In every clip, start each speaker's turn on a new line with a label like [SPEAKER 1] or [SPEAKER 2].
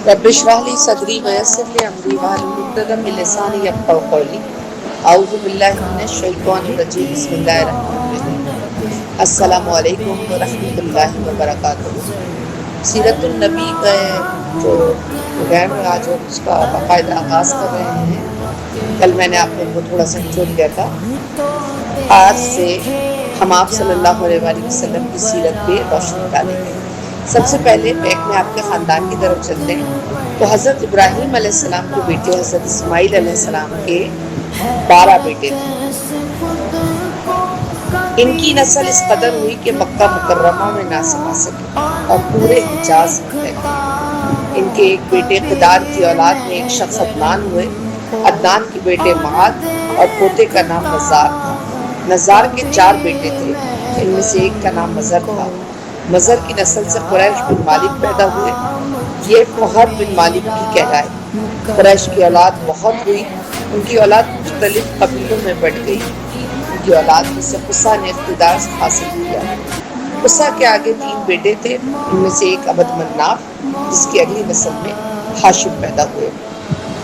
[SPEAKER 1] رب اشرح لي صدري ويسر لي امري واحلل عقدة من لساني يفقهوا قولي اعوذ باللہ من الشیطان الرجیم بسم اللہ الرحمن الرحیم السلام علیکم ورحمۃ اللہ وبرکاتہ۔ سیرت النبی کا جو پروگرام ہے آج ہم اس کا باقاعدہ آغاز کر رہے ہیں۔ کل میں نے آپ لوگوں کو تھوڑا سا چھوڑ دیا تھا۔ آج سے ہم آپ صلی اللہ علیہ وآلہ وسلم کی سیرت پہ روشنی ڈالیں گے۔ سب سے پہلے بیک میں آپ کے خاندان کی طرف چلتے ہیں تو حضرت ابراہیم علیہ السلام کے بیٹے حضرت اسماعیل علیہ السلام کے 12 بیٹے تھے۔ ان کی نسل اس قدر ہوئی کہ مکہ مکرمہ میں نہ سما سکے اور پورے حجاز میں پھیلی۔ ان کے ایک بیٹے قدار کی اولاد میں ایک شخص عدنان ہوئے۔ عدنان کے بیٹے معاد اور پوتے کا نام نزار تھا۔ نزار کے 4 بیٹے تھے، ان میں سے ایک کا نام مزر تھا۔ مزر کی نسل سے قریش بن مالک پیدا ہوئے، یہ فہر بن مالک بھی کہلائے۔ قریش کی اولاد بہت ہوئی، ان کی اولاد مختلف قبیلوں میں بٹ گئی۔ ان کی اولاد میں سے قصہ نے اقتدار حاصل کیا۔ قصہ کے آگے 3 بیٹے تھے، ان میں سے ایک عبد مناف جس کی اگلی نسل میں ہاشم پیدا ہوئے۔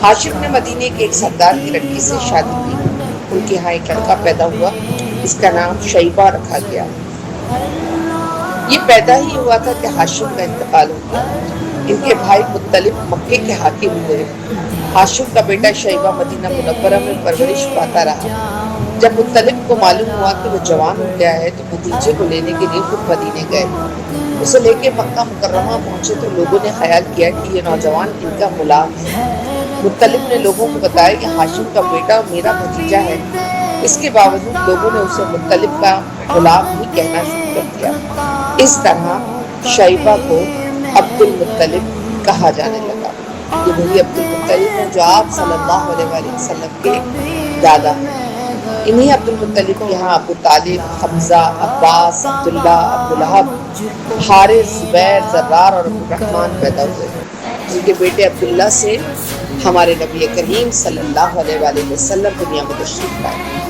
[SPEAKER 1] ہاشم نے مدینے کے ایک سردار کی لڑکی سے شادی کی، ان کے ہاں ایک لڑکا پیدا ہوا، اس کا نام شیبہ رکھا گیا۔ یہ پیدا ہی ہوا تھا کہ ہاشم کا انتقال ہو گیا۔ ان کے بھائی مطلب مکے کے حاکم ہوئے۔ ہاشم کا بیٹا شیبہ مدینہ منورہ میں پرورش پاتا رہا۔ جب مطلب کو معلوم ہوا کہ وہ جوان ہو گیا ہے تو بھتیجے کو لینے کے لیے خود مدینے گئے۔ اسے لے کے مکہ مکرمہ پہنچے تو لوگوں نے خیال کیا کہ یہ نوجوان ان کا غلام ہے۔ مطلب نے لوگوں کو بتایا کہ ہاشم کا بیٹا میرا بھتیجا ہے۔ اس کے باوجود لوگوں نے اسے مطلب کا غلام ہی کہنا شروع کر دیا۔ اس طرح شیبہ کو عبد المطلب کہا جانے لگا۔ یہ وہی عبد المطلب ہیں جو آپ صلی اللہ علیہ وآلہ وسلم کے دادا ہیں۔ انہی عبد المطلب کے یہاں ابو طالب، حمزہ، عباس، عبداللہ، عبداللہب، حارث، زبیر، زرار اور عبد الرحمن پیدا ہوئے، جن کے بیٹے عبداللہ سے ہمارے نبی کریم صلی اللہ علیہ وآلہ وسلم دنیا میں تشریف لائے۔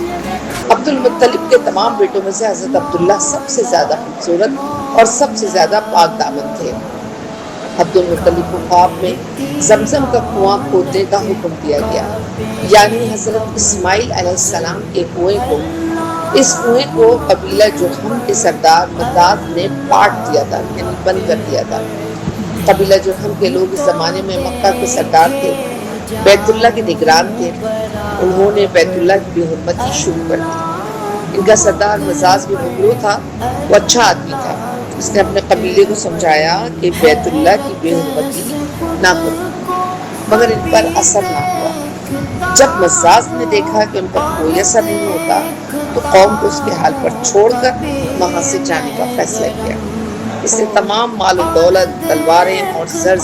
[SPEAKER 1] عبد المطلب کے تمام بیٹوں میں سے حضرت عبداللہ سب سے زیادہ خوبصورت اور سب سے زیادہ پاک دامن تھے۔ عبد المطلب کو خواب میں زمزم کا کنواں کھودنے کا حکم دیا گیا، یعنی حضرت اسماعیل علیہ السلام کے کنویں کو۔ اس کنویں کو قبیلہ جرہم کے سردار مداد نے پاٹ دیا تھا، یعنی بند کر دیا تھا۔ قبیلہ جرہم کے لوگ اس زمانے میں مکہ کے سردار تھے، بیت اللہ کے نگران تھے۔ انہوں نے بیت اللہ کی بے حرمتی شروع کر دی۔ ان کا سردار مزاج بھی مغرو تھا، وہ اچھا آدمی تھا۔ اس نے اپنے قبیلے کو سمجھایا کہ بیت اللہ کی بے حرمتی نہ کرو، مگر ان پر اثر نہ ہوا۔ جب مزاج نے دیکھا کہ ان پر کوئی اثر نہیں ہوتا تو قوم کو اس کے حال پر چھوڑ کر وہاں سے جانے کا فیصلہ کیا۔ اس نے تمام مال و دولت، تلواریں اور زر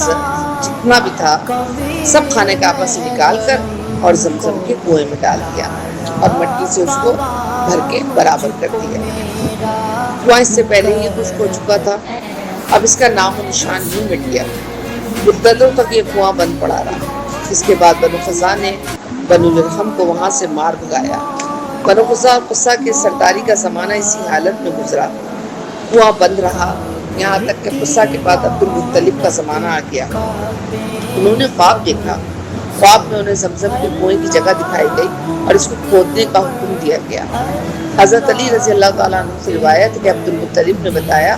[SPEAKER 1] جتنا بھی تھا سب خانے کعبہ سے نکال کر اور زمزم کے کنویں میں ڈال دیا اور مٹی سے اس کو بھر کے برابر کر دیا۔ کنواں اس سے پہلے ہی خشک ہو چکا تھا، اب اس کا نام و نشان ہی مٹ گیا۔ مدتوں تک یہ کنواں بند پڑا رہا۔ اس کے بعد بنو خزاع نے بنو جرہم کو وہاں سے مار بھگایا۔ بنو خزاع اور قصہ کے سرداری کا زمانہ اسی حالت میں گزرا، کنواں بند رہا، یہاں تک کہ قصہ کے بعد عبد المطلب کا زمانہ آ گیا۔ انہوں نے خواب دیکھا، خواب میں انہیں زمزم کے کنویں کی جگہ دکھائی گئی اور اس کو کھودنے کا حکم دیا گیا۔ حضرت علی رضی اللہ تعالیٰ عنہ سے روایت کہ عبد المطلب نے بتایا،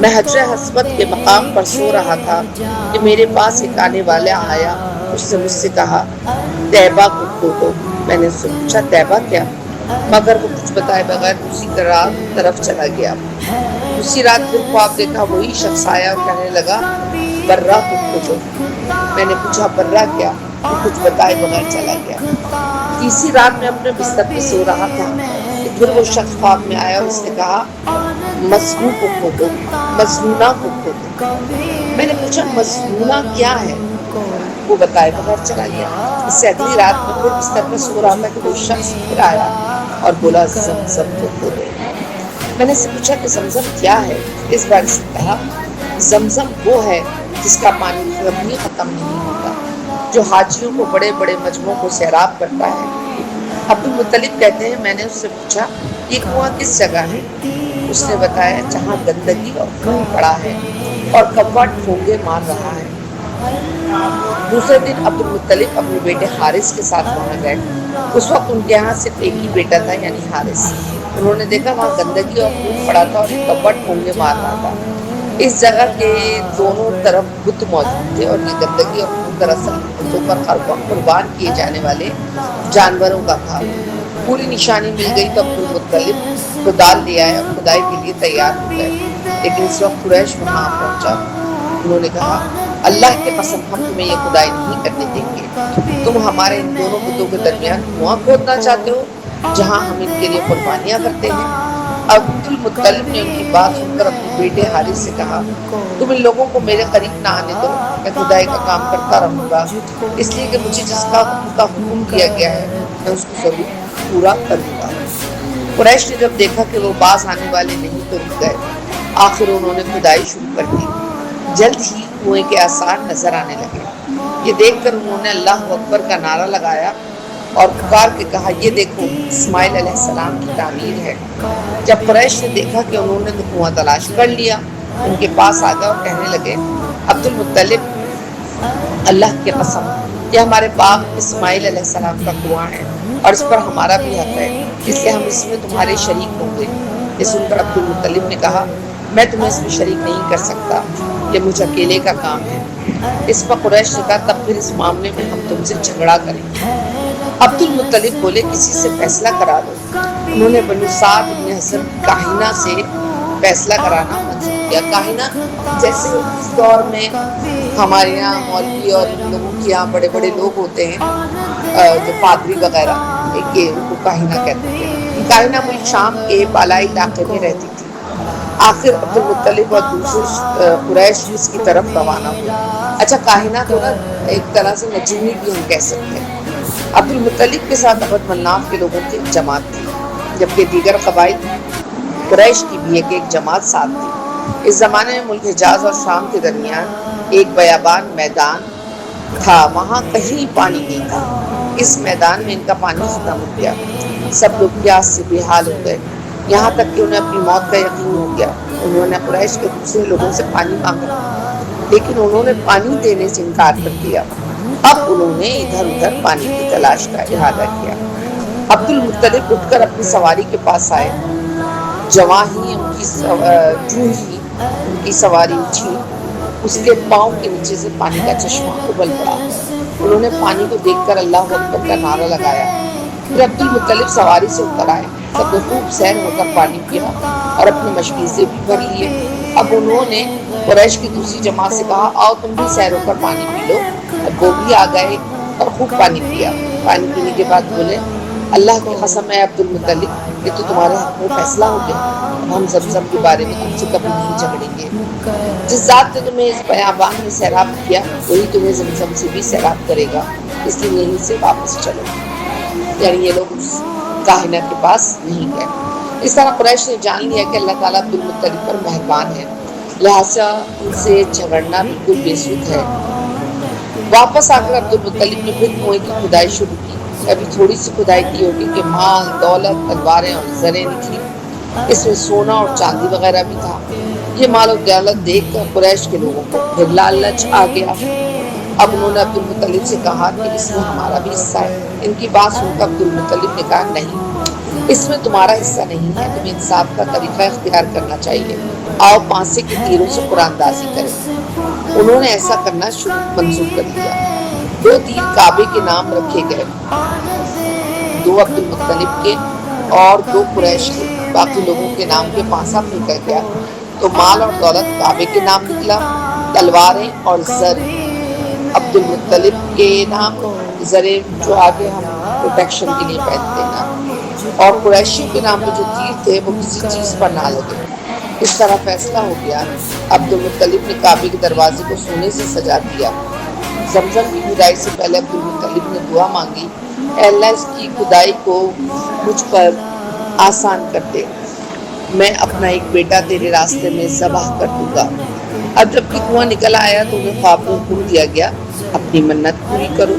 [SPEAKER 1] میں حجر حسبت کے مقام پر سو رہا تھا کہ میرے پاس ایک آنے والا آیا، اس نے مجھ سے کہا طیبہ کو کھودو۔ میں نے اس سے پوچھا طیبہ کیا، مگر وہ کچھ بتائے بغیر اسی طرف چلا گیا۔ اسی رات پھر خواب دیکھا، وہی شخص آیا اور کہنے لگا برہ کو کھودو۔ میں نے پوچھا برہ کیا، وہ کچھ بتائے بغیر چلا گیا۔ تیسری رات میں اپنے بستر پہ سو رہا تھا کہ پھر وہ شخص خواب میں آیا اور اس نے کہا مظنون کو کھودو، مظنونہ کو کھودو۔ میں نے پوچھا مظنونہ کیا ہے، وہ بتائے بغیر چلا گیا۔ اس سے اگلی رات میں پھر بستر پہ سو رہا تھا کہ وہ شخص پھر آیا اور بولا زمزم کو کھودو۔ میں نے اس سے پوچھا کہ زمزم کیا ہے، اس بار اس نے کہا زمزم وہ ہے جس کا پانی کبھی ختم نہیں ہوتا، جو حاجیوں کو بڑے بڑے مجمعوں کو سیراب کرتا ہے۔ عبد المطلب کہتے ہیں میں نے اس سے پوچھا یہ کنواں کس جگہ ہے، اس نے بتایا جہاں گندگی اور خون پڑا ہے اور کوا ٹھونگے مار رہا ہے۔ دوسرے دن عبدالمطلب اپنے بیٹے حارث کے ساتھ وہاں گئے. اس وقت ان کے یہاں صرف ایک ہی بیٹا تھا یعنی حارث. انہوں نے دیکھا وہاں گندگی اور خون پڑا تھا اور کپٹ ہونگے مار رہا تھا. اس جگہ کے دونوں طرف بت موجود تھے اور یہ گندگی اور خون دراصل بتوں پر قربان کیے جانے والے جانوروں کا تھا. پوری نشانی مل گئی تو عبدالمطلب کدال لے آئے اور کھدائی کے لیے تیار ہو گئے. لیکن اس وقت قریش وہاں پہنچا. انہوں نے کہا اللہ کے قسم ہم تمہیں یہ کھدائی نہیں کرنے دیں گے. تم ہمارے ان دونوں بتوں کے درمیان کنواں کھودنا چاہتے ہو جہاں ہم ان کے لیے قربانیاں کرتے ہیں. عبدالمطلب نے ان کی بات سن کر اپنے بیٹے حارث سے کہا تم ان لوگوں کو میرے قریب نہ آنے دو. میں کھدائی کا کام کرتا رہوں گا اس لیے کہ مجھے جس کا حکم دیا گیا ہے میں اس کو ضرور پورا کروں گا. قریش نے جب دیکھا کہ وہ باز آنے والے نہیں تو رک گئے. آخر انہوں نے کھدائی شروع کر دی. جلد ہی کنویں کے آثار نظر آنے لگے. یہ دیکھ کر انہوں نے اللہ اکبر کا نعرہ لگایا اور پکار کے کہا یہ دیکھو اسماعیل علیہ السلام کی تعمیر ہے. جب قریش نے دیکھا کہ انہوں نے تو کنواں تلاش کر لیا ان کے پاس آ گیا اور کہنے لگے عبدالمطلب اللہ کی قسم یہ ہمارے باپ اسماعیل علیہ السلام کا کنواں ہے اور اس پر ہمارا بھی حق ہے اس لیے ہم اس میں تمہارے شریک ہوں گے. یہ سن کر عبدالمطلب نے کہا میں تمہیں اس میں شریک نہیں کر سکتا یہ مجھ اکیلے کا کام ہے. اس پر قریش نے کہا تب پھر اس معاملے میں ہم تم سے جھگڑا کریں گے. عبدالمطلب بولے کسی سے فیصلہ کرا دو. انہوں نے بنو سعد بن حسن کاہنہ سے فیصلہ کرانا منظور کیا. کاہنہ جیسے اس دور میں ہمارے یہاں مولوی اور لوگوں کے یہاں بڑے بڑے لوگ ہوتے ہیں جو پادری وغیرہ یہ ان کو کاہنہ کہتے ہیں. کاہنہ ملک شام کے بالائی علاقے میں رہتی تھی. آخر عبدالمطلب اور دوسرے قریش اس کی طرف روانہ ہوئے. اچھا کاہنہ تو نا ایک طرح سے نجومی بھی ہم کہہ سکتے ہیں. عبدالمطلب کے ساتھ عبد مناف کے لوگوں کی جماعت تھی جبکہ دیگر قبائل قریش کی بھی ایک جماعت ساتھ تھی. اس زمانے میں ملک حجاز اور شام کے درمیان ایک بیابان میدان تھا. وہاں کہیں پانی نہیں تھا. اس میدان میں ان کا پانی ختم ہو گیا. سب لوگ پیاس سے بے حال ہو گئے یہاں تک کہ انہیں اپنی موت کا یقین ہو گیا. انہوں نے قریش کے دوسرے لوگوں سے پانی مانگا لیکن انہوں نے پانی دینے سے انکار کر دیا. اب انہوں نے ادھر ادھر پانی کی تلاش کا ارادہ کیا. عبدالمطلب اٹھ کر اپنی سواری کے پاس آئے. جواں ہی ان کی سواری اٹھی اس کے پاؤں کے نیچے سے پانی کا چشمہ ابل پڑا. انہوں نے پانی کو دیکھ کر اللہ اکبر کا نعرہ لگایا. پھر عبدالمطلب سواری سے اتر آئے. سب نے خوب سیر ہو کر پانی پیا اور اپنے مشکیزے بھی بھر لیے. اب انہوں نے قریش کی دوسری جماعت سے کہا آؤ تم بھی سیر ہو کر پانی پی لو. اب وہ بھی آ گئے اور خوب پانی پیا. پانی پینے کے بعد بولے اللہ کی قسم ہے عبدالمطلب یہ تو تمہارے حق میں فیصلہ ہو گیا. اب ہم زمزم کے بارے میں تم سے کبھی نہیں جھگڑیں گے. جس ذات نے تمہیں اس بیابان میں سیراب کیا وہی تمہیں زمزم سے بھی سیراب کرے گا اس لیے یہیں سے واپس چلو. یعنی یہ لوگ اس کاہنہ کے پاس نہیں گئے. اس طرح قریش نے جان لیا کہ اللہ تعالیٰ عبدالمطلب پر مہربان ہے لہٰذا ان سے جھگڑنا بالکل بے سود ہے. واپس آ کر عبدالمطلب نے پھر کنویں کی کھدائی شروع کی. ابھی تھوڑی سی کھدائی کی ہوگی کہ مال دولت تلواریں اور زریں نکلی. اس میں سونا اور چاندی وغیرہ بھی تھا. یہ مال و دولت دیکھ کر قریش کے لوگوں کو پھر لالچ آ گیا. اب انہوں نے عبدالمطلب سے کہا کہ اس میں ہمارا بھی حصہ ہے. ان کی بات سن کر عبدالمطلب نے کہا نہیں اس میں تمہارا حصہ نہیں ہے. تمہیں انصاف کا طریقہ اختیار کرنا چاہیے. آؤ پانسے کے تیروں سے قرآن دازی کریں. انہوں نے ایسا کرنا منظور کر لیا. 2 تیر کعبے کے نام رکھے گئے 2 عبدالمطلب کے اور 2 قریش کے. باقی لوگوں کے نام کے پانسا پھینکا گیا تو مال اور دولت کعبے کے نام نکلا. تلواریں اور زر عبدالمطلب کے نام. زریں جو آگے ہم پروٹیکشن کے لیے پہنتے ہیں اور قریشی کے نام پہ جو تیر تھے وہ کسی چیز پر نہ لگے. اس طرح فیصلہ ہو گیا. عبدالمطلب نے کعبے کے دروازے کو سونے سے سجا دیا. زمزم کی کھدائی سے پہلے عبدالمطلب نے دعا مانگی اے اللہ اس کی کھدائی کو مجھ پر آسان کر دے. میں اپنا ایک بیٹا تیرے راستے میں ذبح کر دوں گا. اب جب کہ کنواں نکل آیا تو انہیں خواب میں حکم دیا گیا اپنی منت پوری کرو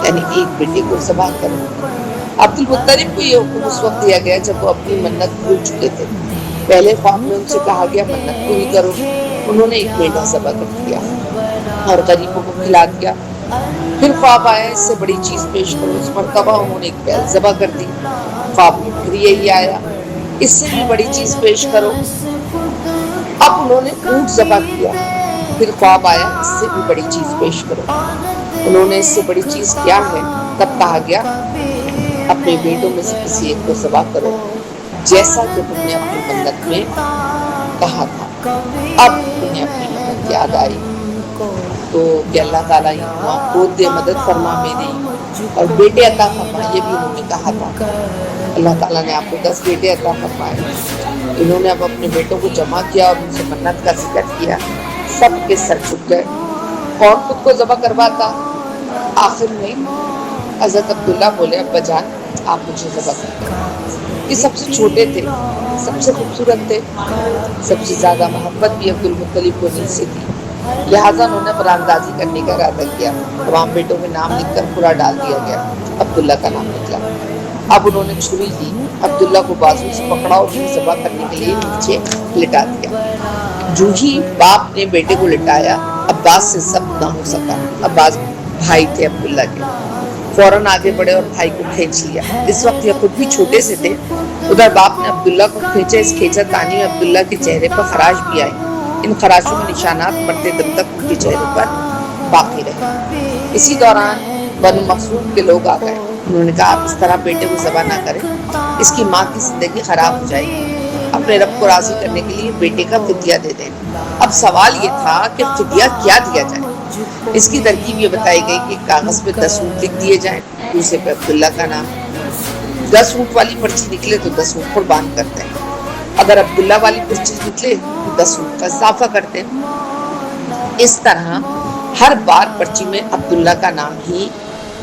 [SPEAKER 1] یعنی ایک بیٹے کو ذبح کرو. عبدالمطلب کو یہ حکم اس وقت دیا گیا جب وہ اپنی منت بھول چکے تھے. پہلے خواب میں ان سے کہا گیا منت پوری کرو. انہوں نے ایک بیٹا ذبح کر دیا. اور غریبوں کو کھلا دیا۔ پھر خواب آیا اس سے بڑی چیز پیش کرو، اس مرتبہ انہوں نے ایک بیل ذبح کر دی۔ خواب میں پھر یہی آیا، اس سے بھی بڑی چیز پیش کرو۔ اب انہوں نے اونٹ ذبح کیا۔ پھر خواب آیا اس سے بھی بڑی چیز پیش کرو۔ انہوں نے اس سے بڑی چیز کیا ہے؟ تب کہا گیا اپنے بیٹوں میں سے کسی ایک کو ذبح کرو جیسا کہ تم نے اپنی منت میں کہا تھا۔ اب انہیں اپنی منت یاد آئی تو کہ اللہ تعالیٰ خود دے، مدد فرما میری اور بیٹے عطا فرما، یہ بھی انہوں نے کہا تھا۔ اللہ تعالیٰ نے آپ کو 10 بیٹے عطا فرمائے۔ انہوں نے اب اپنے بیٹوں کو جمع کیا اور ان سے منت کا ذکر کیا۔ سب کے سر جھک گئے۔ کون خود کو ذبح کرواتا؟ آخر میں حضرت عبداللہ بولے ابا جان آپ مجھے ذبح کر دیں۔ یہ سب سے چھوٹے تھے، سب سے خوبصورت تھے، سب سے زیادہ محبت بھی عبد المطلب کو ان سے تھی، لہٰذا انہوں نے براندازی کرنے کا ارادہ کیا۔ تمام بیٹوں کے نام لکھ کر پورا ڈال دیا گیا، عبداللہ کا نام نکلا۔ اب انہوں نے چھری لی، عبداللہ کو بازو سے پکڑا اور اسے ذبح کرنے کے لیے نیچے لٹا دیا۔ جو ہی باپ نے بیٹے کو لٹایا، عباس سے ضبط نہ ہو سکا۔ عباس بھائی تھے عبداللہ کے، فوراً آگے بڑھے اور بھائی کو کھینچ لیا۔ اس وقت یہ خود بھی چھوٹے سے تھے۔ ادھر باپ نے عبداللہ کو کھینچا، اس کھینچا تانی میں عبداللہ کے چہرے پر خراش بھی آئے۔ ان خراشوں میں نشانات مرتے دم تک ان کے چہرے پر باقی رہے۔ اسی دوران بنو مخزوم کے لوگ آ گئے۔ انہوں نے کہا آپ اس طرح بیٹے کو ذبح نہ کریں، اس کی ماں کی زندگی خراب ہو جائے گی۔ اپنے رب کو راضی کرنے کے لیے بیٹے کا فدیہ دے دیں۔ اب سوال یہ تھا کہ فدیہ کیا دیا جائے۔ اس کی ترکیب یہ بتائی گئی کہ کاغذ پہ 10 اونٹ لکھ دیے جائیں، دوسرے پہ عبداللہ کا نام۔ 10 اونٹ والی پرچی نکلے تو 10 اونٹ قربان کرتے ہیں، اگر عبداللہ والی پرچی نکلے تو 10 اونٹ کا اضافہ کرتے ہیں۔ اس طرح ہر بار پرچی میں عبداللہ کا نام ہی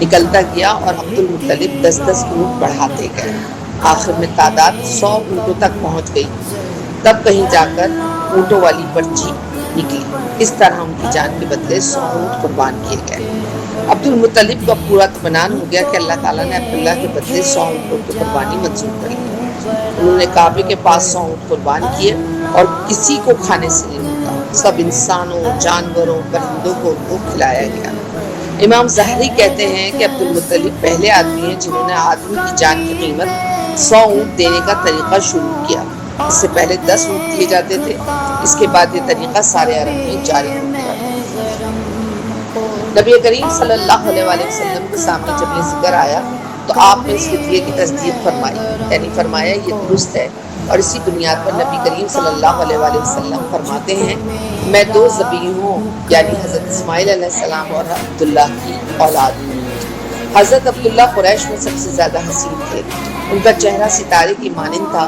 [SPEAKER 1] نکلتا گیا اور عبد المطلب 10 اونٹ بڑھاتے گئے۔ آخر میں تعداد 100 اونٹوں تک پہنچ گئی۔ تب کہیں جا کر اونٹوں والی پرچی نکلی۔ اس طرح ان کی جان کے بدلے 100 اونٹ قربان کیے گئے۔ عبد المطلب کا پورا اطمینان ہو گیا کہ اللہ تعالیٰ نے عبداللہ کے بدلے 100 اونٹوں کی قربانی منظور کر لی۔ انہوں نے کعبے کے پاس 100 اونٹ قربان کیے اور کسی کو کھانے سے نہیں روکا۔ سب انسانوں، جانوروں، پرندوں کو کھلایا گیا۔ امام زہری کہتے ہیں کہ عبد المطلب پہلے آدمی ہیں جنہوں نے آدمی کی جان کی قیمت 100 اونٹ دینے کا طریقہ شروع کیا۔ اس سے پہلے 10 اونٹ دیے جاتے تھے، اس کے بعد یہ طریقہ سارے عرب میں جاری ہو گیا۔ نبی کریم صلی اللہ علیہ وآلہ وسلم کے سامنے جب یہ ذکر آیا تو آپ نے اس فدیے کی تصدیق فرمائی، یعنی فرمایا یہ درست ہے، اور اسی بنیاد پر نبی کریم صلی اللہ علیہ وآلہ وسلم فرماتے ہیں میں 2 ذبیحوں یعنی حضرت اسماعیل علیہ السلام اور عبداللہ کی اولاد ہوں۔ حضرت عبداللہ قریش میں سب سے زیادہ حسین تھے، ان کا چہرہ ستارے کی مانند تھا۔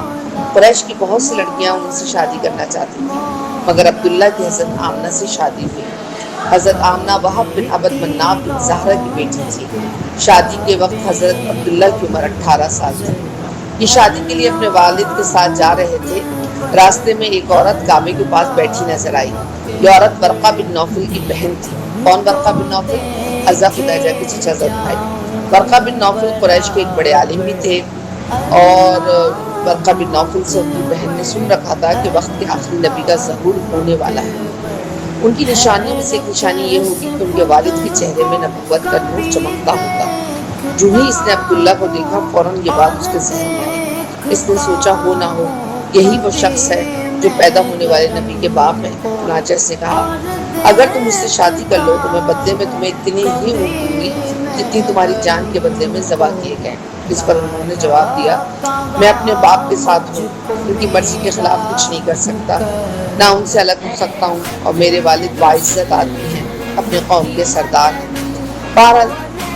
[SPEAKER 1] قریش کی بہت سی لڑکیاں ان سے شادی کرنا چاہتی تھیں، مگر عبداللہ کی حضرت آمنہ سے شادی ہوئی۔ حضرت آمنہ وہب بن عبد مناف بن زہرہ کی بیٹی تھی۔ شادی کے وقت حضرت عبداللہ کی عمر 18 سال تھی۔ یہ شادی کے لیے اپنے والد کے ساتھ جا رہے تھے۔ راستے میں ایک عورت کعبے کے پاس بیٹھی نظر آئی۔ یہ عورت ورقہ بن نوفل کی بہن تھی۔ کون ورقہ بن نوفل؟ حضرت خدیجہ کے چچا زد بھائی۔ ورقہ بن نوفل قریش کے ایک بڑے عالم بھی تھے، اور ورقہ بن نوفل سے ان کی بہن نے سن رکھا تھا کہ وقت کے آخری نبی کا ظہور ہونے والا ہے۔ ان کی نشانیوں میں سے ایک نشانی یہ ہوگی کہ ان کے والد کے چہرے میں نبوت کا نور چمکتا ہوتا۔ جو ہی اس نے عبداللہ کو دیکھا فوراً یہ بات اس کے ذہن میں آئی۔ اس نے سوچا ہو نہ ہو یہی وہ شخص ہے جو پیدا ہونے والے نبی کے باپ ہے۔ چنانچہ اس نے کہا اگر تم اس سے شادی کر لو تو میں بدلے میں تمہیں اتنی ہی اونٹ دوں گی جتنی تمہاری جان کے بدلے میں ذبح کیے گئے۔ اس پر انہوں نے جواب دیا میں اپنے باپ کے ساتھ ہوں، ان کی مرضی کے خلاف کچھ نہیں کر سکتا، نہ ان سے الگ ہو سکتا ہوں، اور میرے والد باعزت آدمی ہیں، اپنے قوم کے سردار ہیں۔ بہرحال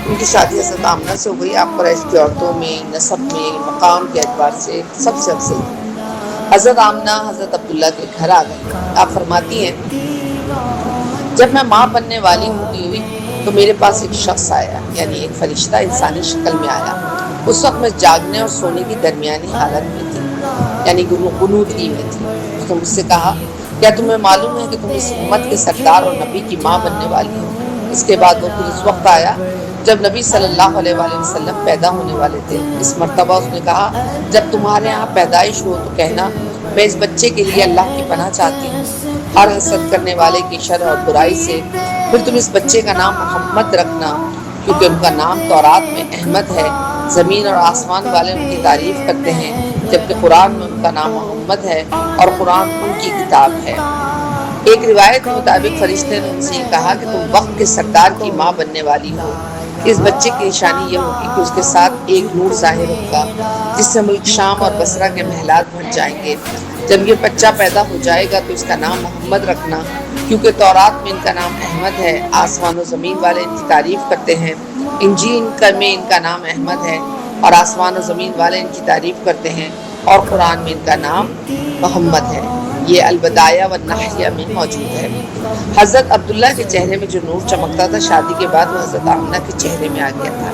[SPEAKER 1] ان کی شادی حضرت آمنہ سے ہو گئی۔ آپ قریش کی عورتوں میں، نسب میں، مقام کے اعتبار سے سب سے افضل تھی۔ حضرت آمنہ حضرت عبداللہ کے گھر آ گئی۔ آپ فرماتی ہیں جب میں ماں بننے والی ہوئی تو میرے پاس ایک شخص آیا، یعنی ایک فرشتہ انسانی شکل میں آیا۔ اس وقت میں جاگنے اور سونے کی درمیانی حالت میں تھی، یعنی غنودگی میں تھی۔ اس نے مجھ سے کہا کیا تمہیں معلوم ہے کہ تم اس امت کے سردار اور نبی کی ماں بننے والی ہو؟ اس کے بعد وہ پھر اس وقت آیا جب نبی صلی اللہ علیہ وآلہ وسلم پیدا ہونے والے تھے۔ اس مرتبہ اس نے کہا جب تمہارے ہاں پیدائش ہو تو کہنا میں اس بچے کے لیے اللہ کی پناہ چاہتی ہوں، ہر حسد کرنے والے کی شر اور برائی سے پھر تم اس بچے کا نام محمد رکھنا، کیونکہ ان کا نام تورات میں احمد ہے، زمین اور آسمان والے ان کی تعریف کرتے ہیں، جبکہ قرآن میں ان کا نام محمد ہے اور قرآن ان کی کتاب ہے۔ ایک روایت کے مطابق فرشتے نے ان سے یہ کہا کہ تم وقت کے سردار کی ماں بننے والی ہو۔ اس بچے کی نشانی یہ ہوگی کہ اس کے ساتھ ایک نور ظاہر ہوگا جس سے ملک شام اور بصرہ کے محلات بھر جائیں گے۔ جب یہ بچہ پیدا ہو جائے گا تو اس کا نام محمد رکھنا، کیونکہ تورات میں ان کا نام احمد ہے، آسمان و زمین والے ان کی تعریف کرتے ہیں، انجیل میں ان کا نام احمد ہے اور آسمان و زمین والے ان کی تعریف کرتے ہیں، اور قرآن میں ان کا نام محمد ہے۔ یہ البدایہ والنہایہ میں موجود ہے۔ حضرت عبداللہ کے چہرے میں جو نور چمکتا تھا، شادی کے بعد وہ حضرت آمنہ کے چہرے میں آ گیا تھا۔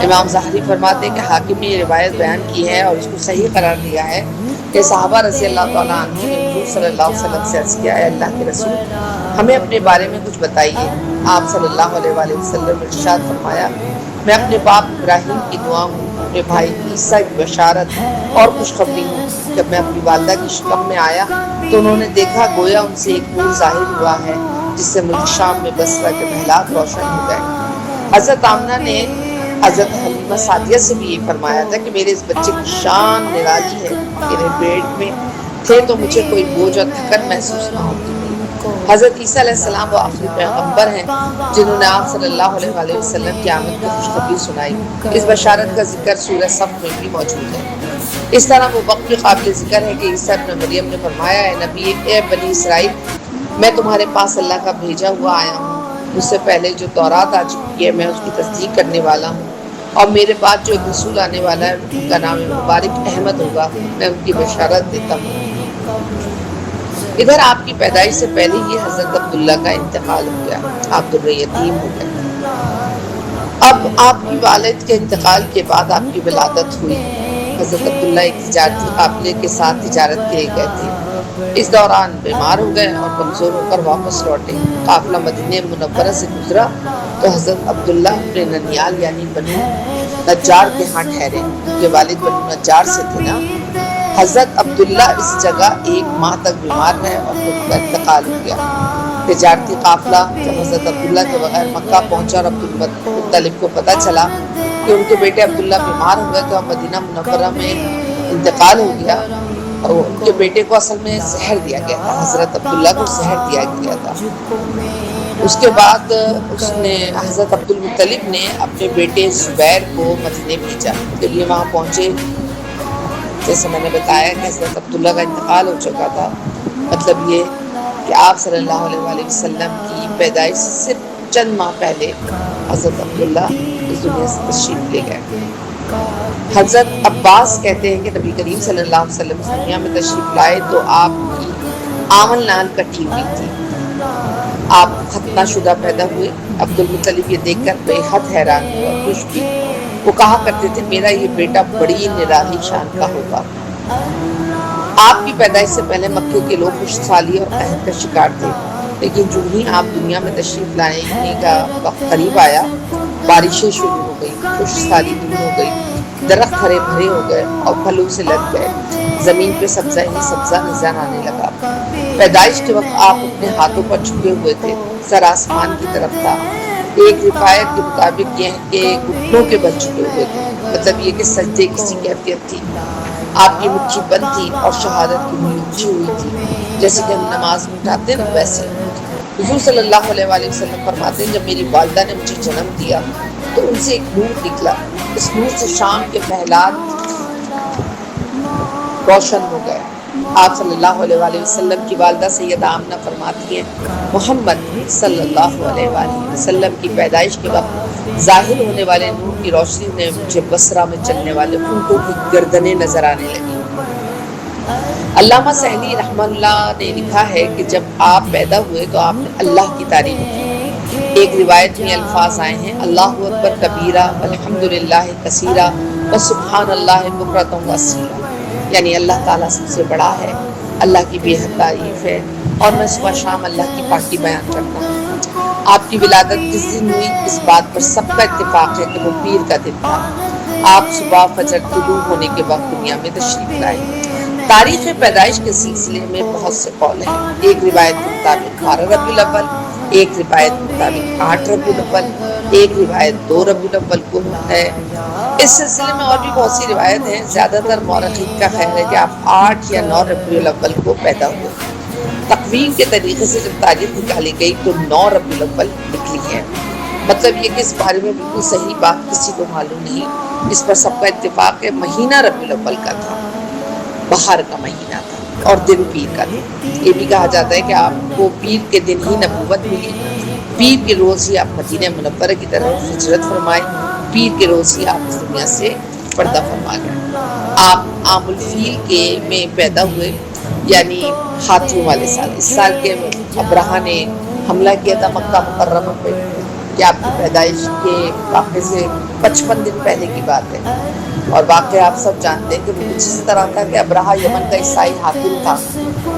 [SPEAKER 1] امام ظاہری فرماتے ہیں کہ حاکم نے یہ روایت بیان کی ہے اور اس کو صحیح قرار دیا ہے کہ صحابہ رضی اللہ تعالیٰ عنہ نے حضور صلی اللہ علیہ وسلم سے عرض کیا، اے اللہ کے رسول، ہمیں اپنے بارے میں کچھ بتائیے۔ آپ صلی اللہ علیہ وآلہ وسلم نے ارشاد فرمایا، میں اپنے باپ ابراہیم کی دعا ہوں، اپنے بھائی عیسیٰ کی بشارت اور خوشخبری ہوں۔ جب میں اپنی والدہ کی شکم میں آیا تو انہوں نے دیکھا گویا ان سے ایک نور ظاہر ہوا ہے جس سے ملک شام میں بصرہ کے محلات روشن ہو گئے۔ حضرت آمنہ نے حضرت حلیمہ سعدیہ سے بھی یہ فرمایا تھا کہ میرے اس بچے کی شان نرالی ہے، میرے پیٹ میں تھے تو مجھے کوئی بوجھ اور تھکن محسوس نہ ہوتی تھی۔ حضرت عیسیٰ علیہ السلام وہ آخری پیغمبر ہیں جنہوں نے آپ صلی اللہ علیہ وآلہ وسلم کی آمد کی خوشخبری سنائی۔ اس بشارت کا ذکر سورہ صف میں بھی موجود ہے۔ اس طرح وہ وقت بھی قابل ذکر ہے کہ عیسیٰ ابن مریم نے فرمایا، اے نبی، اے بنی اسرائیل، میں تمہارے پاس اللہ کا بھیجا ہوا آیا ہوں، مجھ سے پہلے جو تورات آ چکی ہے میں اس کی تصدیق کرنے والا ہوں، اور میرے بعد جو ایک رسول آنے والا ہے ان کا نام مبارک احمد ہوگا، میں ان کی بشارت دیتا ہوں۔ ادھر آپ کی پیدائش سے پہلے ہی حضرت عبداللہ کا انتقال ہو گیا، آپ در یتیم ہو گئے۔ اب آپ کی والد کے انتقال کے بعد آپ کی ولادت ہوئی۔ حضرت عبداللہ ایک تجارتی قافلے کے ساتھ تجارت کے لیے گئے تھے، اس دوران بیمار ہو گئے اور کمزور ہو کر واپس لوٹے۔ قافلہ مدینہ منورہ سے گزرا تو حضرت عبداللہ اپنے ننیال یعنی بنو نجار کے ہاں ٹھہرے، کہ والد بنو نجار سے تھے نا۔ حضرت عبداللہ اس جگہ ایک ماہ تک بیمار رہے اور ان کا انتقال ہو گیا۔ تجارتی قافلہ جب حضرت عبداللہ کے بغیر مکہ پہنچا اور عبدالمطلب کو پتہ چلا کہ ان کے بیٹے عبداللہ بیمار ہو گئے تو مدینہ منورہ میں انتقال ہو گیا، اور ان کے بیٹے کو اصل میں زہر دیا گیا تھا، حضرت عبداللہ کو زہر دیا گیا تھا۔ اس کے بعد حضرت عبدالمطلب نے اپنے بیٹے زبیر کو مدینہ بھیجا۔ جب یہ وہاں پہنچے، جیسے میں نے بتایا کہ حضرت عبداللہ کا انتقال ہو چکا تھا، مطلب یہ کہ آپ صلی اللہ علیہ وآلہ وسلم کی پیدائش سے صرف چند ماہ پہلے حضرت عبداللہ اس دنیا سے تشریف لے گئے۔ حضرت عباس کہتے ہیں کہ نبی کریم صلی اللہ علیہ وسلم اس دنیا میں تشریف لائے تو آپ کی آمن نال کٹھی ہوئی تھی، آپ ختنہ شدہ پیدا ہوئے۔ عبدالمطلب یہ دیکھ کر بے حد حیران ہوئے اور خوش بھی۔ وہ کہا کرتے تھے، میرا یہ بیٹا بڑی نرالی شان کا ہوگا۔ آپ کی پیدائش سے پہلے مکے کے لوگ خوشحالی اور قحط کا شکار تھے، لیکن جو ہی آپ دنیا میں تشریف لانے کا وقت قریب آیا، بارشیں شروع ہو گئی، خشکسالی دور ہو گئی، درخت ہرے بھرے ہو گئے اور پھلوں سے لد گئے، زمین پہ سبزہ ہی سبزہ نظر آنے لگا۔ پیدائش کے وقت آپ اپنے ہاتھوں پر جھکے ہوئے تھے، سر آسمان کی طرف تھا۔ ایک روایت کے مطابق یہ کہ گھٹنوں کے بل چکے ہوئے تھے، مطلب یہ کہ سجدے کی سی کیفیت تھی۔ آپ کی مٹھی بند تھی اور شہادت کی انگلی اونچی ہوئی تھی، جیسے کہ ہم نماز میں اٹھاتے ہیں ویسے۔ حضور صلی اللہ علیہ وآلہ وسلم فرماتے ہیں، جب میری والدہ نے مجھے جنم دیا تو ان سے ایک نور نکلا، اس نور سے شام کے محلات روشن ہو گئے۔ آپ صلی اللہ علیہ وآلہ وسلم کی والدہ سیدہ آمنہ فرماتی ہیں، محمد صلی اللہ علیہ وآلہ وسلم کی پیدائش کے وقت ظاہر ہونے والے نور کی روشنی نے مجھے بصرہ میں چلنے والے اونٹوں کی گردنیں نظر آنے لگی۔ علامہ سہلی رحمہ اللہ نے لکھا ہے کہ جب آپ پیدا ہوئے تو آپ نے اللہ کی تعریف کی۔ ایک روایت میں الفاظ آئے ہیں، اللہ اکبر کبیرہ والحمدللہ کثیرہ وسبحان اللہ بکرۃ واصیلا، یعنی اللہ تعالیٰ سب سے بڑا ہے، اللہ کی بے حد تعریف ہے، اور میں صبح شام اللہ کی پاکی بیان کرتا ہوں۔ آپ کی ولادت کس دن ہوئی، اس بات پر سب کا اتفاق ہے کہ وہ پیر کا دن تھا۔ آپ صبح فجر طلوع ہونے کے وقت دنیا میں تشریف لائے۔ تاریخ پیدائش کے سلسلے میں بہت سے قول ہیں۔ ایک روایت کے مطابق 12 ربیع الاول، ایک روایت مطابق 8 ربیع الاول، ایک روایت 2 ربیع الاول کو ہے۔ اس سلسلے میں اور بھی بہت سی روایت ہیں۔ زیادہ تر مورخین کا خیال ہے کہ آپ 8 یا 9 ربیع الاول کو پیدا ہوئے۔ تقویم کے طریقے سے جب تاریخ نکالی گئی تو 9 ربیع الاول نکلی ہے۔ مطلب یہ کہ اس بارے میں بالکل صحیح بات کسی کو معلوم نہیں، اس پر سب کا اتفاق ہے مہینہ ربیع الاول کا تھا، بہار کا مہینہ تھا اور دن پیر کا تھا۔ یہ بھی کہا جاتا ہے کہ آپ کو پیر کے دن ہی نبوت ملی، پیر کے روز ہی آپ مدینہ منورہ کی طرف ہجرت فرمائے، پیر کے روز ہی آپ اس دنیا سے پردہ فرما گئے۔ آپ عام الفیل کے میں پیدا ہوئے، یعنی ہاتھیوں والے سال۔ اس سال کے ابرہا نے حملہ کیا تھا مکہ مکرمہ پہ، کہ آپ کی پیدائش کے واقعے سے 55 دن پہلے کی بات ہے۔ اور واقعہ آپ سب جانتے ہیں کہ وہ کچھ اس طرح تھا کہ ابرہا یمن کا عیسائی حاکم تھا۔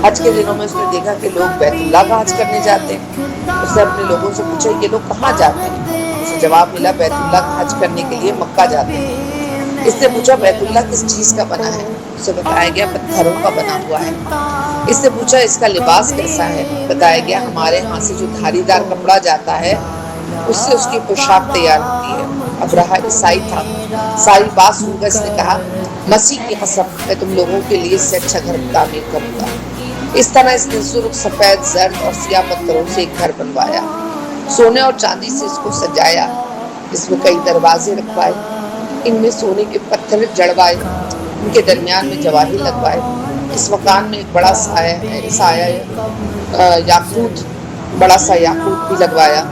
[SPEAKER 1] حج کے دنوں میں اس نے دیکھا کہ لوگ بیت اللہ کا حج کرنے جاتے ہیں۔ اس نے اپنے لوگوں سے پوچھا یہ لوگ کہاں جاتے ہیں؟ اسے جواب ملا بیت اللہ کا حج کرنے کے لیے مکہ جاتے ہیں۔ اس نے پوچھا بیت اللہ کس چیز کا بنا ہے؟ اسے بتایا گیا پتھروں کا بنا ہوا ہے۔ اس نے پوچھا اس کا لباس کیسا ہے؟ بتایا گیا ہمارے ہاں سے جو دھاری دار کپڑا جاتا ہے اس سے اس کی پوشاک تیار ہوتی ہے۔ ابرہا عیسائی تھا۔ ساری بات سن کر اس نے کہا مسیح کی قسم میں تم لوگوں کے لیے اس سے اچھا گھر تعمیر کروں گا۔ اس طرح اس نے سرخ، سفید، زرد اور سیاہ پتھروں سے ایک گھر بنوایا، سونے اور چاندی سے اس کو سجایا، اس میں کئی دروازے رکھوائے، ان میں سونے کے پتھر جڑوائے، ان کے درمیان میں جواہر لگوائے۔ اس مکان میں ایک بڑا یاقوت بھی لگوایا،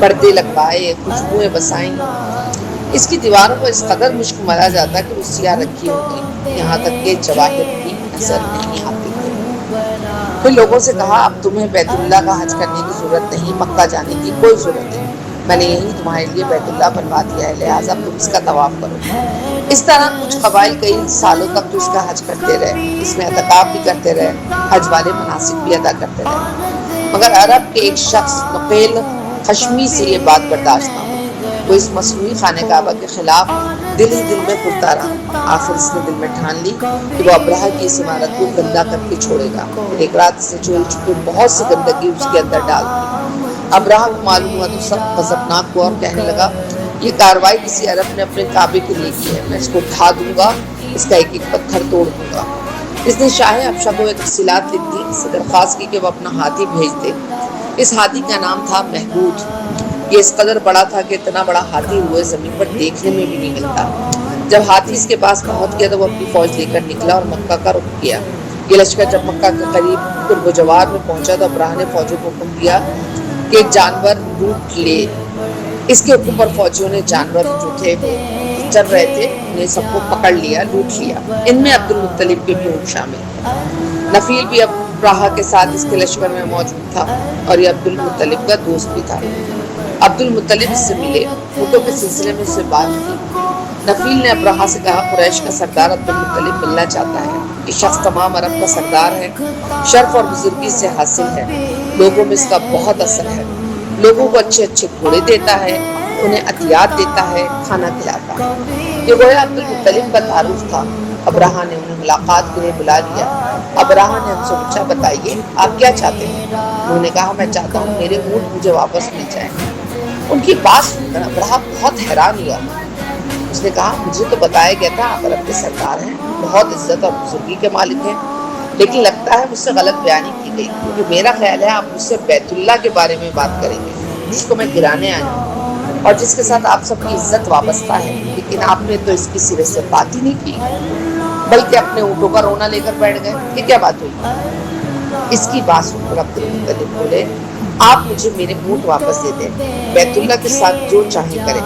[SPEAKER 1] پردے لگوائے، خوشبوئیں بسائیں۔ اس کی دیواروں پر اس قدر مشک ملا جاتا کہ وہ سیاہ رکھی ہوتی، یہاں تک کہ جواہر بھی نظر نہیں آتی تھی۔ پھر لوگوں سے کہا اب تمہیں بیت اللہ کا حج کرنے کی ضرورت نہیں، مکہ جانے کی کوئی ضرورت نہیں، میں نے یہی تمہارے لیے بیت اللہ بنوا دیا ہے، لہٰذا تم اس کا طواف کرو۔ اس طرح کچھ قبائل کئی سالوں تک تو اس کا حج کرتے رہے، اس میں اعتکاف بھی کرتے رہے، حج والے مناسک بھی ادا کرتے رہے، مگر عرب کے ایک شخص نقیل خشمی سے یہ بات برداشت نہ ہوئی۔ وہ اس مصنوعی خانہ کعبہ کے خلاف دل ہی دل میں پھرتا رہا۔ آخر اس نے دل میں ٹھان لی کہ وہ ابرہا کی اس عمارت کو گندا کر کے چھوڑے گا۔ ایک رات سے چوری چھپے بہت سی گندگی اس کے اندر ڈال دی۔ ابرہا کو معلوم ہوا تو سب غضبناک ہوا اور کہنے لگا یہ کارروائی کسی عرب نے اپنے کعبے کے لیے کی ہے، میں اس کو اٹھا دوں گا، اس کا ایک ایک پتھر توڑ دوں گا۔ اس نے شاہ حبشہ کو ایک تفصیلات لکھ دی، اس سے درخواست کی کہ وہ اپنا ہاتھی بھیج دے۔ اس ہاتھی کا نام تھا محمود۔ یہ اس قدر بڑا تھا کہ اتنا بڑا ہاتھی ہوئے زمین پر دیکھنے میں بھی نہیں ملتا۔ جب ہاتھی اس کے پاس پہنچ گیا تو وہ اپنی فوج لے کر نکلا اور مکہ کا رخ کیا۔ یہ لشکر جب مکہ کے قریب قرب و جوار میں پہنچا تو ابرہا نے فوجوں کو حکم دیا کہ ایک جانور لوٹ لے۔ اس کے حکم پر فوجیوں نے جانور جو تھے چل رہے تھے انہیں سب کو پکڑ لیا، لوٹ لیا۔ ان میں عبد المطلب کے بھی اونٹ شامل تھے۔ نفیل بھی ابرہا کے ساتھ اس کے لشکر میں موجود تھا اور یہ عبد المطلب کا دوست بھی تھا۔ عبد المطلب اس سے ملے، اونٹوں کے سلسلے میں اس سے بات کی۔ نفیل نے ابرہا سے کہا قریش کا سردار عبد المطلب ملنا چاہتا ہے، یہ شخص تمام عرب کا سردار ہے، شرف اور بزرگی سے حاصل ہے، لوگوں میں اس کا بہت اثر ہے، لوگوں کو اچھے اچھے گھوڑے دیتا ہے، انہیں عطیات دیتا ہے، کھانا کھلاتا ہے۔ یہ گویا عبد المطلب کا تعارف تھا۔ ابرہا نے انہیں ملاقات کے لیے بلا لیا۔ ابرہا نے ہم سے پوچھا بتائیے آپ کیا چاہتے ہیں؟ انہوں نے کہا میں چاہتا ہوں میرے اونٹ مجھے واپس مل جائیں۔ ان کی بات سن کر ابرہا بہت حیران ہوا۔ اس نے کہا مجھے تو بتایا گیا تھا آپ عرب کے سردار ہیں، بہت عزت اور بزرگی کے مالک ہیں، لیکن لگتا ہے مجھ سے غلط بیانی کی گئی، کیونکہ میرا خیال ہے آپ مجھ سے بیت اللہ کے بارے میں بات کریں گے جس کو میں گرانے آیا ہوں اور جس کے ساتھ آپ سب کی عزت وابستہ ہے، لیکن آپ نے تو اس کی سرے سے بات ہی نہیں کی، بلکہ اپنے اونٹوں کا رونا لے کر بیٹھ گئے۔ یہ کیا بات ہوئی؟ اس کی بات سن کر عبد المطلب بولے آپ مجھے میرے اونٹ واپس دے دیں، بیت اللہ کے ساتھ جو چاہے کریں،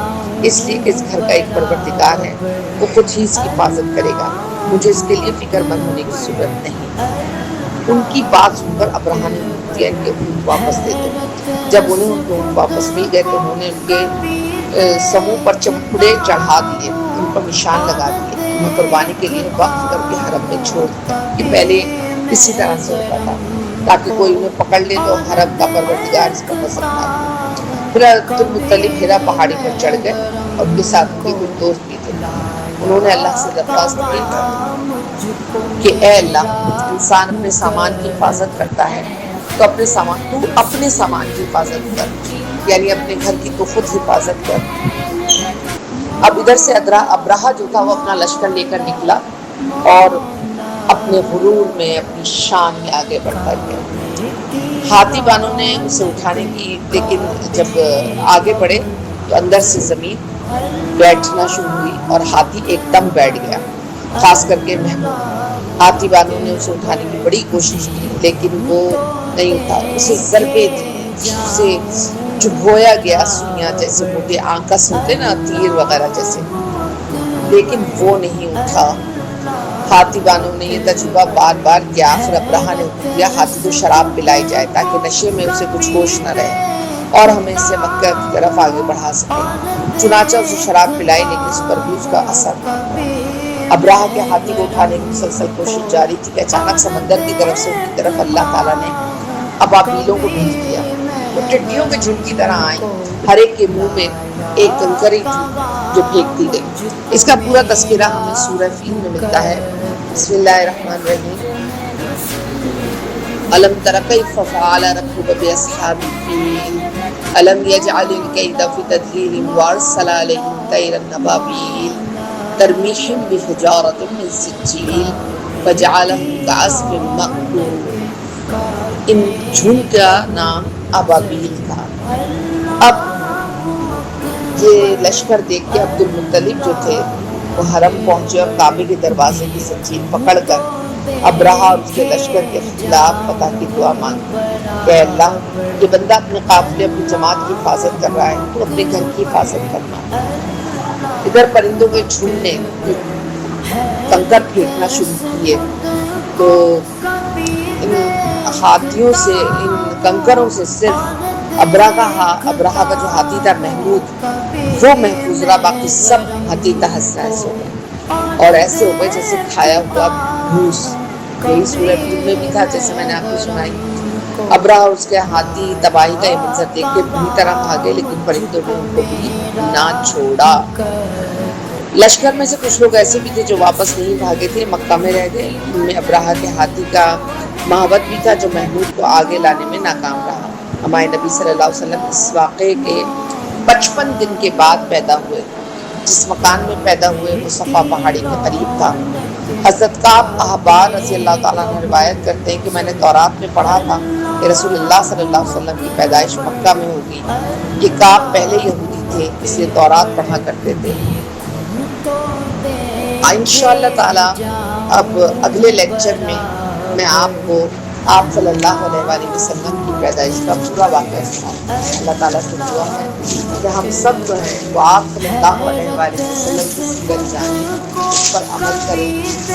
[SPEAKER 1] اس لیے کہ اس گھر کا ایک پروردگار ہے، وہ خود ہی اس کی حفاظت کرے گا، مجھے اس کے لیے فکر مند ہونے کی ضرورت نہیں۔ ان کی بات سن کر ابرہا نے دیا ان کے اونٹ واپس دے دو۔ جب انہیں ان کے اونٹ واپس مل گئے تو انہوں نے ان کے سموں پر چمکڑے چڑھا دیے، ان پر نشان لگا دیے، انہیں قربانی کے لیے وقف کر کے حرم میں چھوڑ دیا۔ یہ پہلے اسی طرح سے ہوتا تھا تاکہ کوئی انہیں پکڑ لے تو حرم کا پروردگار اس پر پسند نہ آئے۔ پھر عبد المطلب ہرا پہاڑی پر چڑھ گئے اور ان کے ساتھ ان کے کچھ دوست بھی تھے۔ انہوں نے اللہ سے درخواست کی کہ اے اللہ، انسان اپنے سامان کی حفاظت کرتا ہے تو اپنے سامان کی حفاظت کر، یعنی اپنے گھر کی تو خود حفاظت کر۔ اب ادھر سے ابرہہ جو تھا وہ اپنا لشکر لے کر نکلا اور اپنے غرور میں، اپنی شان میں آگے بڑھتا گیا۔ ہاتھی بانوں نے اسے اٹھانے کی، لیکن جب آگے بڑھے تو اندر سے زمین بیٹھنا شروع ہوئی اور ہاتھی ایک دم بیٹھ گیا، خاص کر کے محمود۔ ہاتھی بانوں نے اسے اٹھانے کی بڑی کوشش کی لیکن وہ نہیں اٹھا، اسے ضربے دی، اسے چبھویا گیا سوئیاں جیسے، موٹے آنکس ہوتے نا، تیر وغیرہ جیسے، لیکن وہ نہیں اٹھا۔ ہاتھی بانوں نے یہ تجربہ بار بار کیا، پھر ابرہہ نے حکم دیا ہاتھی کو شراب پلائی جائے تاکہ نشے میں اسے کچھ ہوش نہ رہے اور ہمیں اسے مکہ کی طرف آگے بڑھا سکے۔ چنانچہ اسے شراب پلائی لیکن اس پر بھی اس کا اثر نہ ہوا۔ ابرہہ کے ہاتھی کو اٹھانے کی مسلسل کوشش جاری تھی کہ اچانک سمندر کی طرف سے ان کی طرف اللہ تعالیٰ نے ابابیلوں کو بھیج دیا۔ وہ ٹڈیوں کے جھنڈ کی طرح آئیں، ہر ایک کے منہ میں ایک کنکری تھی جو پھینک دی گئی۔ اس کا پورا تذکرہ ہمیں سورہ فیل میں ملتا ہے۔ بسم اللہ الرحمن الرحیم۔ الم تر کیف فعل ربک باصحاب الفیل الم یجعل الکید فی تدلیل وارسل علیہم طیرا ابابیل ترمیہم بحجارۃ من سجیل فجعلہم کعصف مأکول۔ ان جھنڈ کا نام ابابیل تھا۔ اب یہ لشکر دیکھ کے عبد المطلب جو تھے وہ حرم پہنچے اور کعبے کے دروازے کی زنجیر پکڑ کر ابرہہ اور اس کے لشکر کے خلاف فتح کی دعا مانگی کہ اللہ، یہ بندہ اپنے قافلے، اپنی جماعت کی حفاظت کر رہا ہے، تو اپنے گھر کی حفاظت کرنا۔ ادھر پرندوں کے جھنڈ نے کنکر پھینکنا شروع کیے تو ان ہاتھیوں سے، ان کنکروں سے صرف ابرہہ کا جو ہاتھی تھا محمود، وہ محفوظ رہا، باقی سب ہاتھی تہس نہس ہو گئے اور ایسے ہو گئے جیسے کھایا ہوا بھوس۔ یہی سورہ فیل میں بھی تھا جیسے میں نے آپ کو سنائی۔ ابرہہ اور اس کے ہاتھی تباہی کا یہ منظر دیکھ کے بری طرح بھاگے لیکن پرندوں نے ان کو بھی نہ چھوڑا۔ لشکر میں سے کچھ لوگ ایسے بھی تھے جو واپس نہیں بھاگے تھے، مکہ میں رہ گئے۔ ان میں ابرہہ کے ہاتھی کا محبت بھی تھا جو محمود کو آگے لانے میں ناکام رہا۔ ہمارے نبی صلی اللہ علیہ وسلم اس واقعے کے 55 دن کے بعد پیدا ہوئے۔ جس مکان میں پیدا ہوئے وہ صفا پہاڑی کے قریب تھا۔ حضرت کعب احبار رضی اللہ تعالیٰ عنہ روایت کرتے ہیں کہ میں نے تورات میں پڑھا تھا کہ رسول اللہ صلی اللہ علیہ وسلم کی پیدائش مکہ میں ہوگی۔ یہ کعب پہلے یہودی تھے، اس لیے تورات پڑھا کرتے تھے۔ انشاءاللہ تعالیٰ اب اگلے لیکچر میں آپ کو آپ صلی اللہ علیہ وآلہ وسلم کی پیدائش کا پورا واقعہ سناؤں۔ اللہ تعالیٰ سے دعا ہے کہ ہم سب جو ہیں وہ آپ صلی اللہ علیہ وآلہ وسلم کی سیرت جانیں، اس پر عمل کریں،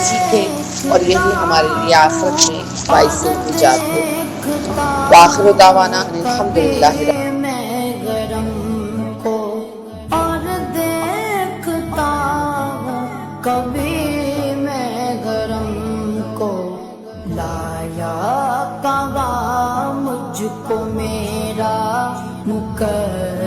[SPEAKER 1] سیکھیں، اور یہی ہمارے لیے آخرت میں باعث نجات ہو۔ وآخر دعوانا ان الحمدللہ۔
[SPEAKER 2] کبھی میں گرم کو لایا کہاں مجھ کو میرا مقرر